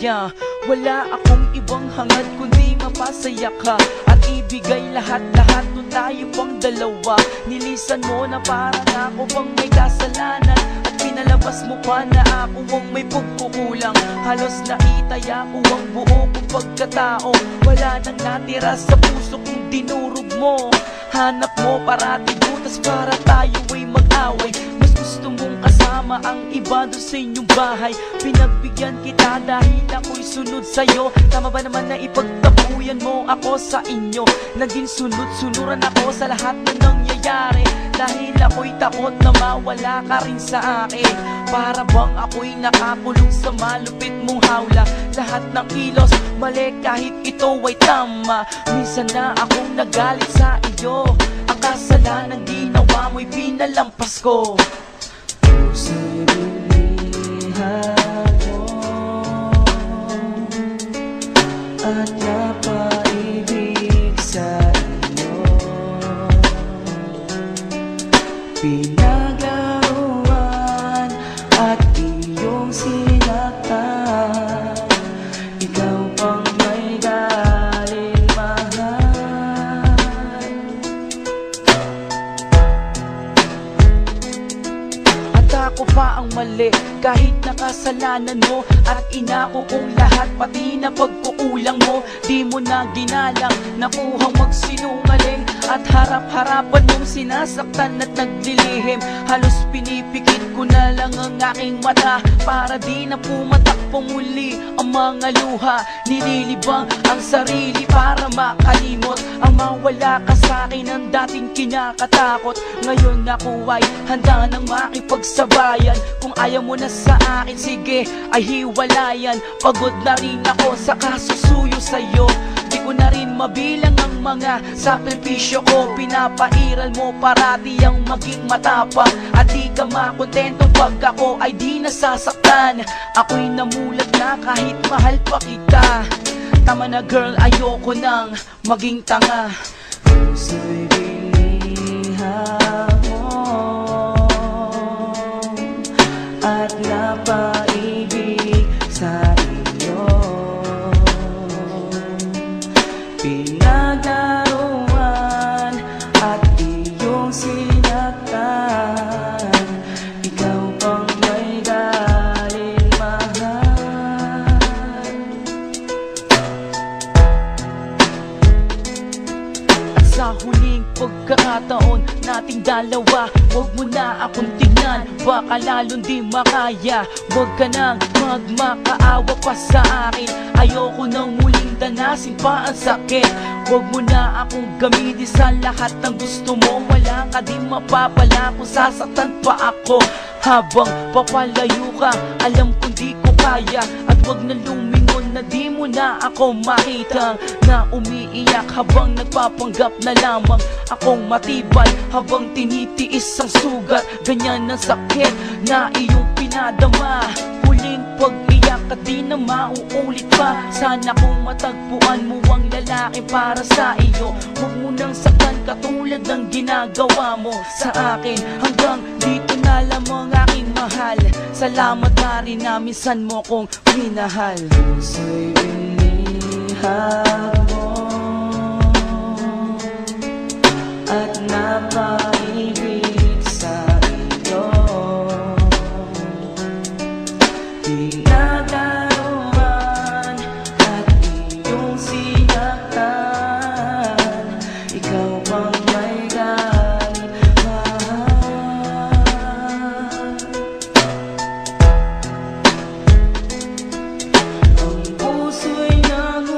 kanya. Wala akong ibang hangad kundi mapasaya ka at ibigay lahat-lahat nung tayo pang dalawa. Nilisan mo na parang ako bang may kasalanan at pinalabas mo pa na ako ang may pagkukulang. Halos naitaya ko ang buo kong pagkatao. Wala nang natira sa puso kong dinurog mo. Hanap mo parati butas para tayo ay mag-away. Mas gusto mong kasama ang iba doon sa inyong bahay. Pinagbigyan kita dahil ako'y sunod sa'yo. Tama ba naman na ipagtapuyan mo ako sa inyo? Naging sunod-sunuran ako sa lahat na nangyayari dahil ako'y takot na mawala ka rin sa akin. Para bang ako'y nakakulong sa malupit mong hawla. Lahat ng kilos mali kahit ito ay tama. Minsan na akong nagalit sa iyo. Ang kasalanan ginawa mo'y pinalampas ko. Puso'y binihan mo at napaibig sa iyo. Pinaglaruan at iyong sinaktan. Ikaw pang may galing mahal. At ako pa ang mali kahit nakasalanan mo. At inako kong lahat pati na pagkukulang mo. Di mo na ginalang, nakuhang magsinungaling. At harap-harapan mong sinasaktan at naglilihim. Halos pinipikit ko na lang ang aking mata para di na pumatakbo muli ang mga luha. Nililibang ang sarili para makalimot ang mawala ka sa akin ang dating kinakatakot. Ngayon ako ay handa nang makipagsabayan. Kung ayaw mo na sa akin, sige ay hiwalayan. Pagod na rin ako sa kasusuyo sa'yo. Di ko na rin mabilang ang mga sakripisyo ko. Pinapairal mo parati ang maging matapang at di ka makontento pag ako ay di nasasaktan. Ako'y namulat na kahit mahal pa kita. Tama na girl, ayoko nang maging tanga. Puso'y binihan mo at napaibig sa iyo. Pinaglaruan at iyong sinaktan. Ikaw pang may galing mahal. At sa huling pagkakataon nating dalawa, huwag mo na akong tignan, baka lalong di makaya. Huwag ka nang magmakaawa pa sa akin. Ayoko nang muling danasin pa ang sakit. Huwag mo na akong gamitin sa lahat ng gusto mo. Wala ka di mapapala kung sasaktan pa ako. Habang papalayo ka, alam kong di ko kaya. At huwag na lumingon na di mo na ako makita. Na umiiyak habang nagpapanggap na lamang akong matibay. Habang tinitiis ang sugat, ganyan ang sakit na iyong pinadama. Huling pag-iyak at di na mauulit pa. Sana kung matagpuan mo ang lalaki para sa iyo. Huwag mo nang saktan katulad ng ginagawa mo sa akin. Hanggang dito na lamang aking mahal. Salamat na rin na minsan mo kong minahal. Puso'y binihan mo at napaibig sa iyo. Pinaglaruan at iyong sinaktan. Ikaw bang may galing mahal. Ang puso'y nangumuling